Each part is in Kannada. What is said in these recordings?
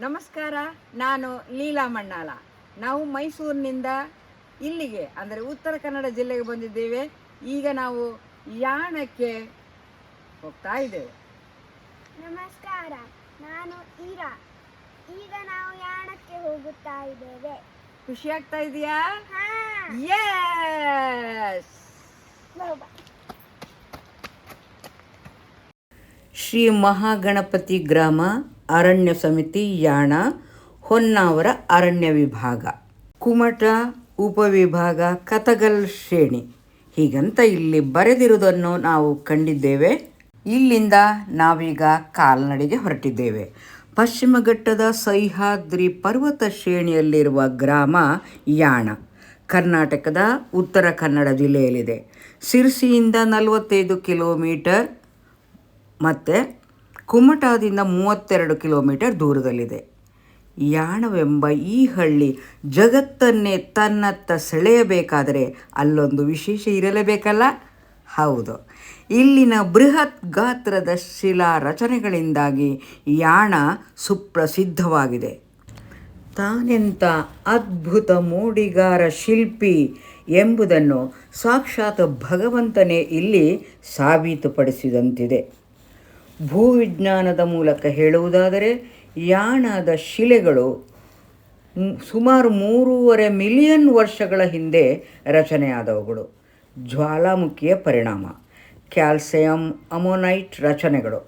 ನಮಸ್ಕಾರ, ನಾನು ಲೀಲಾ ಮಣ್ಣಾಳ. ನಾವು ಮೈಸೂರಿನಿಂದ ಇಲ್ಲಿಗೆ ಅಂದರೆ ಉತ್ತರ ಕನ್ನಡ ಜಿಲ್ಲೆಗೆ ಬಂದಿದ್ದೇವೆ. ಈಗ ನಾವು ಯಾಣಕ್ಕೆ ಹೋಗ್ತಾ ಇದ್ದೇವೆ. ನಮಸ್ಕಾರ, ನಾನು ಈರಾ. ಈಗ ನಾವು ಯಾಣಕ್ಕೆ ಹೋಗುತ್ತಾ ಇದ್ದೇವೆ. ಖುಷಿ ಆಗ್ತಾ ಇದೆಯಾ? ಎಸ್. ಶ್ರೀ ಮಹಾಗಣಪತಿ ಗ್ರಾಮ ಅರಣ್ಯ ಸಮಿತಿ ಯಾಣ, ಹೊನ್ನಾವರ ಅರಣ್ಯ ವಿಭಾಗ, ಕುಮಟ ಉಪವಿಭಾಗ, ಕತಗಲ್ ಶ್ರೇಣಿ ಹೀಗಂತ ಇಲ್ಲಿ ಬರೆದಿರುವುದನ್ನು ನಾವು ಕಂಡಿದ್ದೇವೆ. ಇಲ್ಲಿಂದ ನಾವೀಗ ಕಾಲ್ನಡಿಗೆ ಹೊರಟಿದ್ದೇವೆ. ಪಶ್ಚಿಮ ಘಟ್ಟದ ಸಹ್ಯಾದ್ರಿ ಪರ್ವತ ಶ್ರೇಣಿಯಲ್ಲಿರುವ ಗ್ರಾಮ ಯಾಣ ಕರ್ನಾಟಕದ ಉತ್ತರ ಕನ್ನಡ ಜಿಲ್ಲೆಯಲ್ಲಿದೆ. ಸಿರ್ಸಿಯಿಂದ 45 ಕಿಲೋಮೀಟರ್ ಮತ್ತು ಕುಮಟಾದಿಂದ 32 ಕಿಲೋಮೀಟರ್ ದೂರದಲ್ಲಿದೆ. ಯಾಣವೆಂಬ ಈ ಹಳ್ಳಿ ಜಗತ್ತನ್ನೇ ತನ್ನತ್ತ ಸೆಳೆಯಬೇಕಾದರೆ ಅಲ್ಲೊಂದು ವಿಶೇಷ ಇರಲೇಬೇಕಲ್ಲ? ಹೌದು, ಇಲ್ಲಿನ ಬೃಹತ್ ಗಾತ್ರದ ಶಿಲಾ ರಚನೆಗಳಿಂದಾಗಿ ಯಾಣ ಸುಪ್ರಸಿದ್ಧವಾಗಿದೆ. ತಾನೆಂಥ ಅದ್ಭುತ ಮೋಡಿಗಾರ ಶಿಲ್ಪಿ ಎಂಬುದನ್ನು ಸಾಕ್ಷಾತ್ ಭಗವಂತನೇ ಇಲ್ಲಿ ಸಾಬೀತುಪಡಿಸಿದಂತಿದೆ. ಭೂವಿಜ್ಞಾನದ ಮೂಲಕ ಹೇಳುವುದಾದರೆ ಯಾಣದ ಶಿಲೆಗಳು ಸುಮಾರು 3.5 ಮಿಲಿಯನ್ ವರ್ಷಗಳ ಹಿಂದೆ ರಚನೆಯಾದವುಗಳು. ಜ್ವಾಲಾಮುಖಿಯ ಪರಿಣಾಮ, ಕ್ಯಾಲ್ಸಿಯಂ ಅಮೋನೈಟ್ ರಚನೆಗಳು,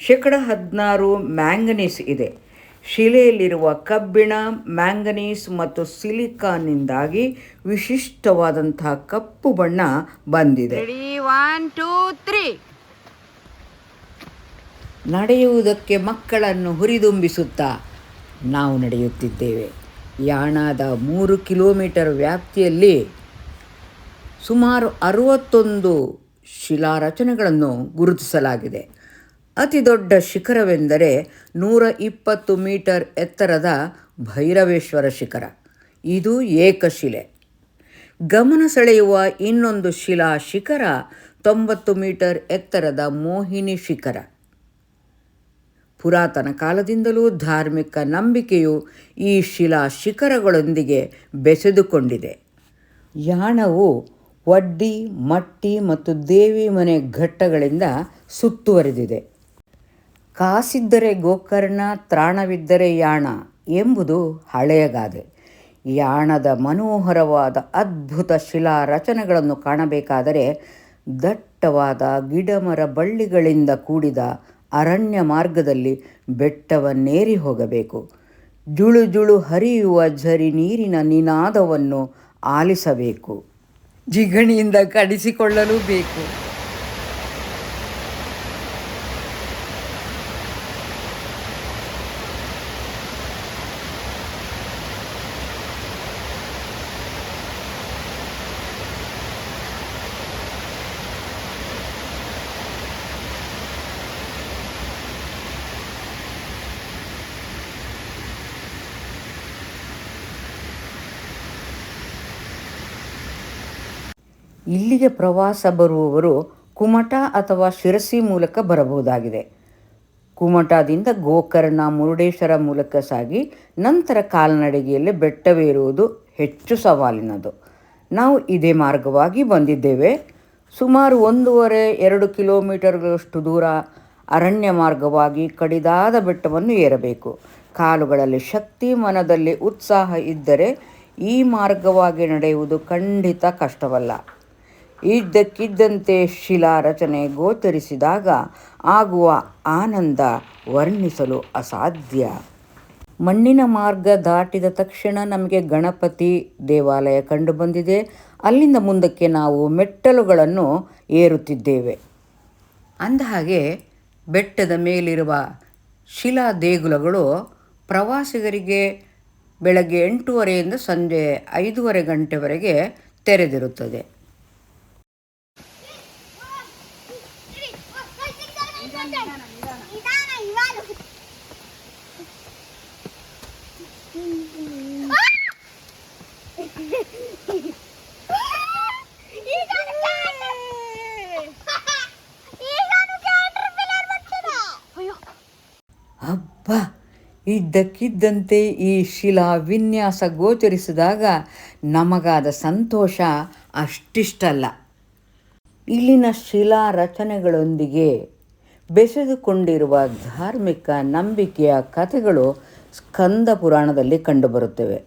16% ಮ್ಯಾಂಗನೀಸ್ ಇದೆ. ಶಿಲೆಯಲ್ಲಿರುವ ಕಬ್ಬಿಣ, ಮ್ಯಾಂಗನೀಸ್ ಮತ್ತು ಸಿಲಿಕಾನ್ನಿಂದಾಗಿ ವಿಶಿಷ್ಟವಾದಂತಹ ಕಪ್ಪು ಬಣ್ಣ ಬಂದಿದೆ. ನಡೆಯುವುದಕ್ಕೆ ಮಕ್ಕಳನ್ನು ಹುರಿದುಂಬಿಸುತ್ತಾ ನಾವು ನಡೆಯುತ್ತಿದ್ದೇವೆ. ಯಾಣದ 3 ಕಿಲೋಮೀಟರ್ ವ್ಯಾಪ್ತಿಯಲ್ಲಿ ಸುಮಾರು 61 ಶಿಲಾರಚನೆಗಳನ್ನು ಗುರುತಿಸಲಾಗಿದೆ. ಅತಿ ದೊಡ್ಡ ಶಿಖರವೆಂದರೆ 120 ಮೀಟರ್ ಎತ್ತರದ ಭೈರವೇಶ್ವರ ಶಿಖರ. ಇದು ಏಕಶಿಲೆ. ಗಮನ ಸೆಳೆಯುವ ಇನ್ನೊಂದು ಶಿಲಾ ಶಿಖರ 90 ಮೀಟರ್ ಎತ್ತರದ ಮೋಹಿನಿ ಶಿಖರ. ಪುರಾತನ ಕಾಲದಿಂದಲೂ ಧಾರ್ಮಿಕ ನಂಬಿಕೆಯು ಈ ಶಿಲಾ ಶಿಖರಗಳೊಂದಿಗೆ ಬೆಸೆದುಕೊಂಡಿದೆ. ಯಾಣವು ವಡ್ಡಿ, ಮಟ್ಟಿ ಮತ್ತು ದೇವಿ ಮನೆ ಘಟ್ಟಗಳಿಂದ ಸುತ್ತುವರಿದಿದೆ. ಕಾಸಿದ್ದರೆ ಗೋಕರ್ಣ, ತ್ರಾಣವಿದ್ದರೆ ಯಾಣ ಎಂಬುದು ಹಳೆಯ ಗಾದೆ. ಯಾಣದ ಮನೋಹರವಾದ ಅದ್ಭುತ ಶಿಲಾ ರಚನೆಗಳನ್ನು ಕಾಣಬೇಕಾದರೆ ದಟ್ಟವಾದ ಗಿಡಮರ ಬಳ್ಳಿಗಳಿಂದ ಕೂಡಿದ ಅರಣ್ಯ ಮಾರ್ಗದಲ್ಲಿ ಬೆಟ್ಟವನ್ನೇರಿ ಹೋಗಬೇಕು. ಜುಳು ಜುಳು ಹರಿಯುವ ಝರಿ ನೀರಿನ ನಿನಾದವನ್ನು ಆಲಿಸಬೇಕು. ಜಿಗಣಿಯಿಂದ ಕಡಿಸಿಕೊಳ್ಳಲೂ ಬೇಕು. ಇಲ್ಲಿಗೆ ಪ್ರವಾಸ ಬರುವವರು ಕುಮಟ ಅಥವಾ ಶಿರಸಿ ಮೂಲಕ ಬರಬಹುದಾಗಿದೆ. ಕುಮಟದಿಂದ ಗೋಕರ್ಣ, ಮುರುಡೇಶ್ವರ ಮೂಲಕ ಸಾಗಿ ನಂತರ ಕಾಲ್ನಡಿಗೆಯಲ್ಲಿ ಬೆಟ್ಟವೇರುವುದು ಹೆಚ್ಚು ಸವಾಲಿನದು. ನಾವು ಇದೇ ಮಾರ್ಗವಾಗಿ ಬಂದಿದ್ದೇವೆ. ಸುಮಾರು 1.5-2 ಕಿಲೋಮೀಟರ್ಗಳಷ್ಟು ದೂರ ಅರಣ್ಯ ಮಾರ್ಗವಾಗಿ ಕಡಿದಾದ ಬೆಟ್ಟವನ್ನು ಏರಬೇಕು. ಕಾಲುಗಳಲ್ಲಿ ಶಕ್ತಿ, ಮನದಲ್ಲಿ ಉತ್ಸಾಹ ಇದ್ದರೆ ಈ ಮಾರ್ಗವಾಗಿ ನಡೆಯುವುದು ಖಂಡಿತ ಕಷ್ಟವಲ್ಲ. ಇದ್ದಕ್ಕಿದ್ದಂತೆ ಶಿಲಾ ರಚನೆ ಗೋಚರಿಸಿದಾಗ ಆಗುವ ಆನಂದ ವರ್ಣಿಸಲು ಅಸಾಧ್ಯ. ಮಣ್ಣಿನ ಮಾರ್ಗ ದಾಟಿದ ತಕ್ಷಣ ನಮಗೆ ಗಣಪತಿ ದೇವಾಲಯ ಕಂಡುಬಂದಿದೆ. ಅಲ್ಲಿಂದ ಮುಂದಕ್ಕೆ ನಾವು ಮೆಟ್ಟಲುಗಳನ್ನು ಏರುತ್ತಿದ್ದೇವೆ. ಅಂದಹಾಗೆ ಬೆಟ್ಟದ ಮೇಲಿರುವ ಶಿಲಾ ದೇಗುಲಗಳು ಪ್ರವಾಸಿಗರಿಗೆ ಬೆಳಗ್ಗೆ 8:30ಯಿಂದ ಸಂಜೆ 5:30 ಗಂಟೆವರೆಗೆ ತೆರೆದಿರುತ್ತದೆ. ಅಬ್ಬಾ, ಇದ್ದಕ್ಕಿದ್ದಂತೆ ಈ ಶಿಲಾ ವಿನ್ಯಾಸ ಗೋಚರಿಸಿದಾಗ ನಮಗಾದ ಸಂತೋಷ ಅಷ್ಟಿಷ್ಟಲ್ಲ. ಇಲ್ಲಿನ ಶಿಲಾ ರಚನೆಗಳೊಂದಿಗೆ ಬೆಸೆದುಕೊಂಡಿರುವ ಧಾರ್ಮಿಕ ನಂಬಿಕೆಯ ಕಥೆಗಳು ಸ್ಕಂದ ಪುರಾಣದಲ್ಲಿ ಕಂಡುಬರುತ್ತವೆ.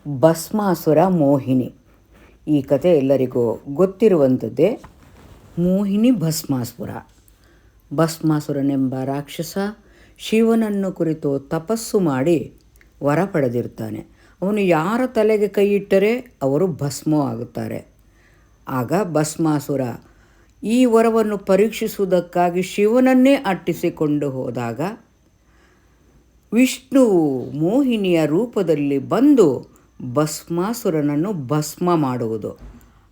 ಭಸ್ಮಾಸುರ ಮೋಹಿನಿ, ಈ ಕಥೆ ಎಲ್ಲರಿಗೂ ಗೊತ್ತಿರುವಂಥದ್ದೇ. ಮೋಹಿನಿ ಭಸ್ಮಾಸುರನೆಂಬ ರಾಕ್ಷಸ ಶಿವನನ್ನು ಕುರಿತು ತಪಸ್ಸು ಮಾಡಿ ವರ ಪಡೆದಿರ್ತಾನೆ. ಅವನು ಯಾರ ತಲೆಗೆ ಕೈ ಇಟ್ಟರೆ ಅವರು ಭಸ್ಮವಾಗುತ್ತಾರೆ. ಆಗ ಭಸ್ಮಾಸುರ ಈ ವರವನ್ನು ಪರೀಕ್ಷಿಸುವುದಕ್ಕಾಗಿ ಶಿವನನ್ನೇ ಅಟ್ಟಿಸಿಕೊಂಡು ಹೋದಾಗ ವಿಷ್ಣುವು ಮೋಹಿನಿಯ ರೂಪದಲ್ಲಿ ಬಂದು ಭಸ್ಮಾಸುರನನ್ನು ಭಸ್ಮ ಮಾಡುವುದು.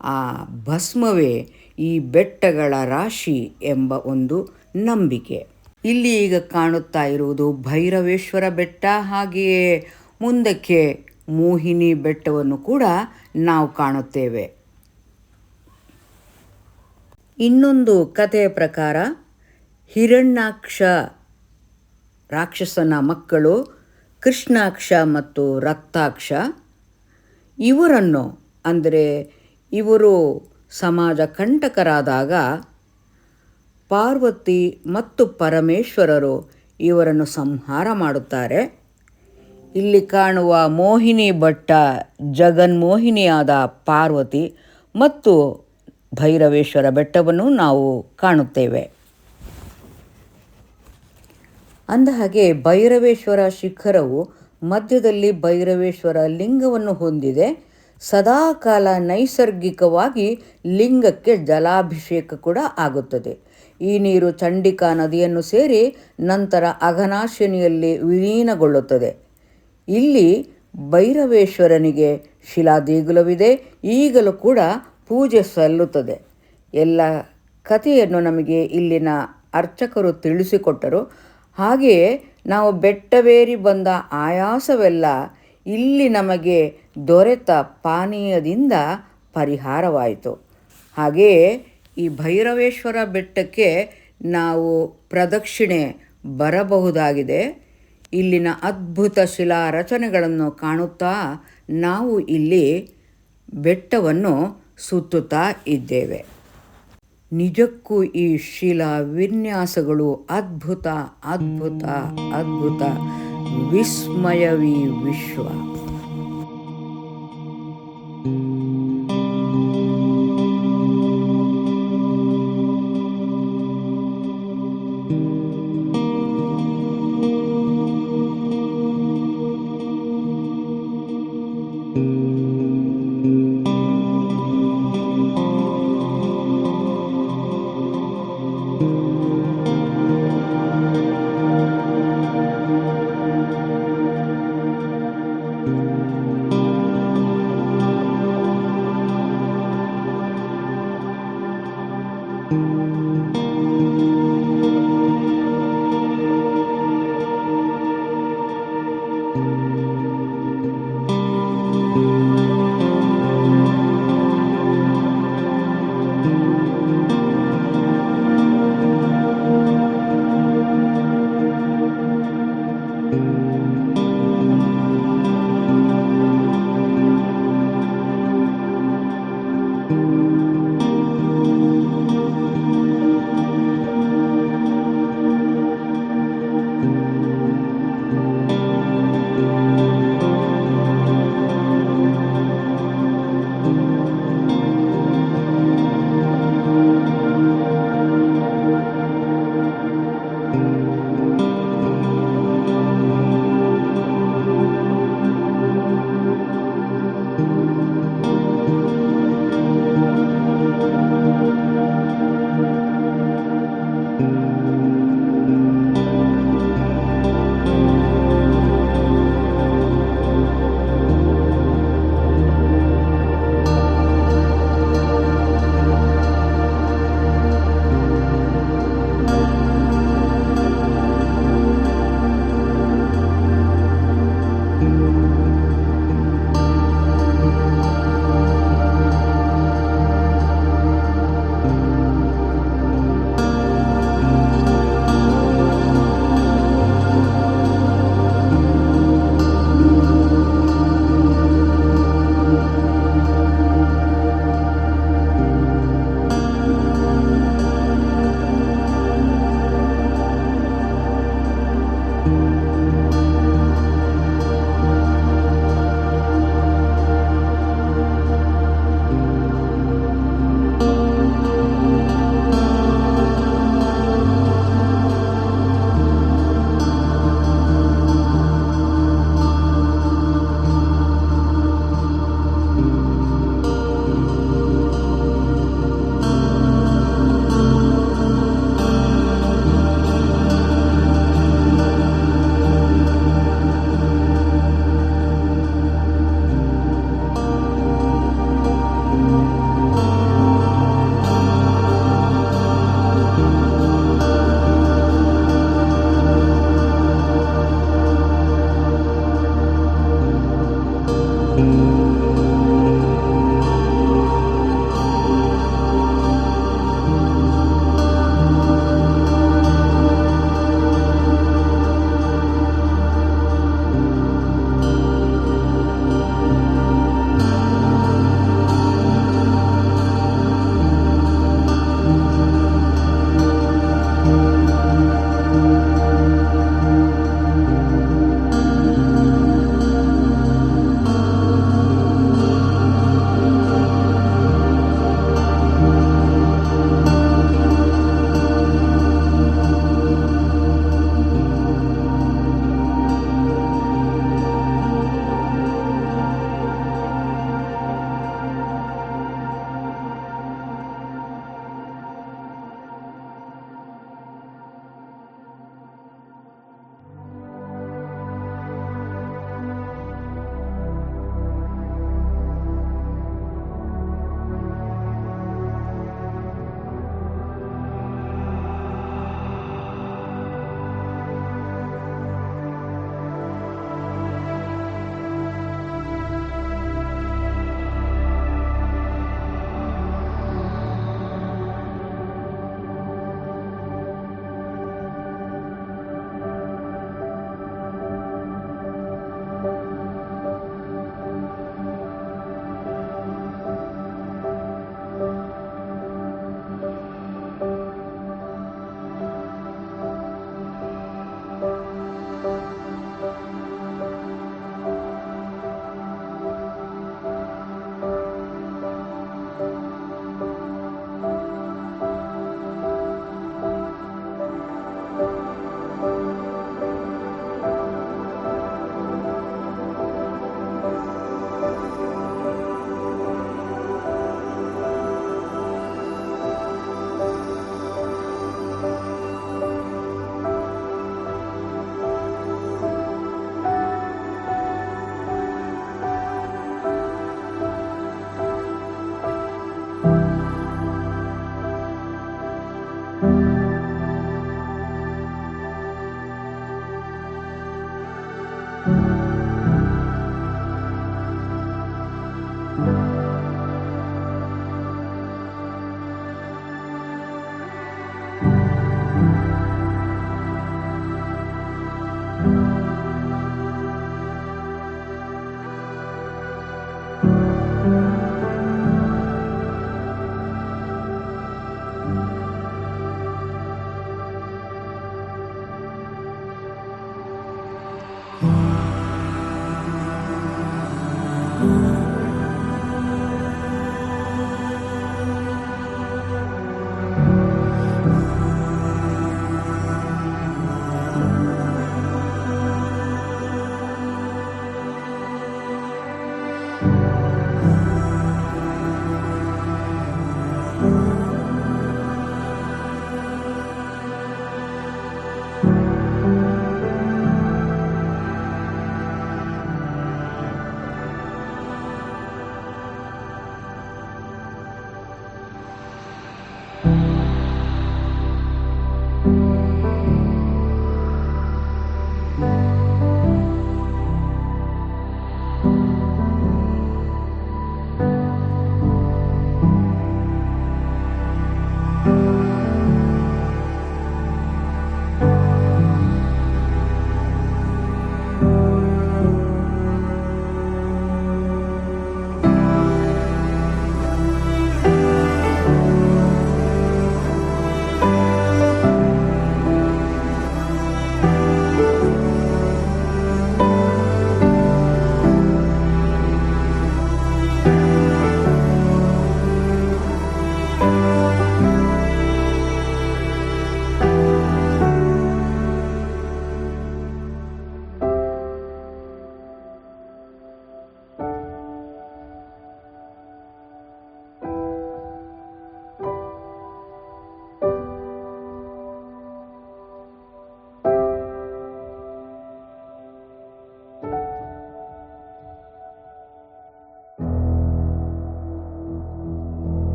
ಆ ಭಸ್ಮವೇ ಈ ಬೆಟ್ಟಗಳ ರಾಶಿ ಎಂಬ ಒಂದು ನಂಬಿಕೆ. ಇಲ್ಲಿ ಈಗ ಕಾಣುತ್ತಾ ಇರುವುದು ಭೈರವೇಶ್ವರ ಬೆಟ್ಟ. ಹಾಗೆಯೇ ಮುಂದಕ್ಕೆ ಮೋಹಿನಿ ಬೆಟ್ಟವನ್ನು ಕೂಡ ನಾವು ಕಾಣುತ್ತೇವೆ. ಇನ್ನೊಂದು ಕಥೆಯ ಪ್ರಕಾರ ಹಿರಣ್ಯಾಕ್ಷ ರಾಕ್ಷಸನ ಮಕ್ಕಳು ಕೃಷ್ಣಾಕ್ಷ ಮತ್ತು ರಕ್ತಾಕ್ಷ ಇವರನ್ನು, ಅಂದರೆ ಇವರು ಸಮಾಜ ಕಂಟಕರಾದಾಗ ಪಾರ್ವತಿ ಮತ್ತು ಪರಮೇಶ್ವರರು ಇವರನ್ನು ಸಂಹಾರ ಮಾಡುತ್ತಾರೆ. ಇಲ್ಲಿ ಕಾಣುವ ಮೋಹಿನಿ ಭಟ್ಟ ಜಗನ್ಮೋಹಿನಿಯಾದ ಪಾರ್ವತಿ ಮತ್ತು ಭೈರವೇಶ್ವರ ಬೆಟ್ಟವನ್ನು ನಾವು ಕಾಣುತ್ತೇವೆ. ಅಂದಹಾಗೆ ಭೈರವೇಶ್ವರ ಶಿಖರವು ಮಧ್ಯದಲ್ಲಿ ಭೈರವೇಶ್ವರ ಲಿಂಗವನ್ನು ಹೊಂದಿದೆ. ಸದಾಕಾಲ ನೈಸರ್ಗಿಕವಾಗಿ ಲಿಂಗಕ್ಕೆ ಜಲಾಭಿಷೇಕ ಕೂಡ ಆಗುತ್ತದೆ. ಈ ನೀರು ಚಂಡಿಕಾ ನದಿಯನ್ನು ಸೇರಿ ನಂತರ ಅಘನಾಶಿನಿಯಲ್ಲಿ ವಿಲೀನಗೊಳ್ಳುತ್ತದೆ. ಇಲ್ಲಿ ಭೈರವೇಶ್ವರನಿಗೆ ಶಿಲಾದೇಗುಲವಿದೆ. ಈಗಲೂ ಕೂಡ ಪೂಜೆ ಸಲ್ಲುತ್ತದೆ. ಎಲ್ಲ ಕಥೆಯನ್ನು ನಮಗೆ ಇಲ್ಲಿನ ಅರ್ಚಕರು ತಿಳಿಸಿಕೊಟ್ಟರು. ಹಾಗೆಯೇ ನಾವು ಬೆಟ್ಟವೇರಿ ಬಂದ ಆಯಾಸವೆಲ್ಲ ಇಲ್ಲಿ ನಮಗೆ ದೊರೆತ ಪಾನೀಯದಿಂದ ಪರಿಹಾರವಾಯಿತು. ಹಾಗೆಯೇ ಈ ಭೈರವೇಶ್ವರ ಬೆಟ್ಟಕ್ಕೆ ನಾವು ಪ್ರದಕ್ಷಿಣೆ ಬರಬಹುದಾಗಿದೆ. ಇಲ್ಲಿನ ಅದ್ಭುತ ಶಿಲಾ ರಚನೆಗಳನ್ನು ಕಾಣುತ್ತಾ ನಾವು ಇಲ್ಲಿ ಬೆಟ್ಟವನ್ನು ಸುತ್ತುತ್ತಾ ಇದ್ದೇವೆ. ನಿಜಕ್ಕೂ ಈ ಶಿಲಾ ವಿನ್ಯಾಸಗಳು ಅದ್ಭುತ ಅದ್ಭುತ ಅದ್ಭುತ, ವಿಸ್ಮಯವೀ ವಿಶ್ವ.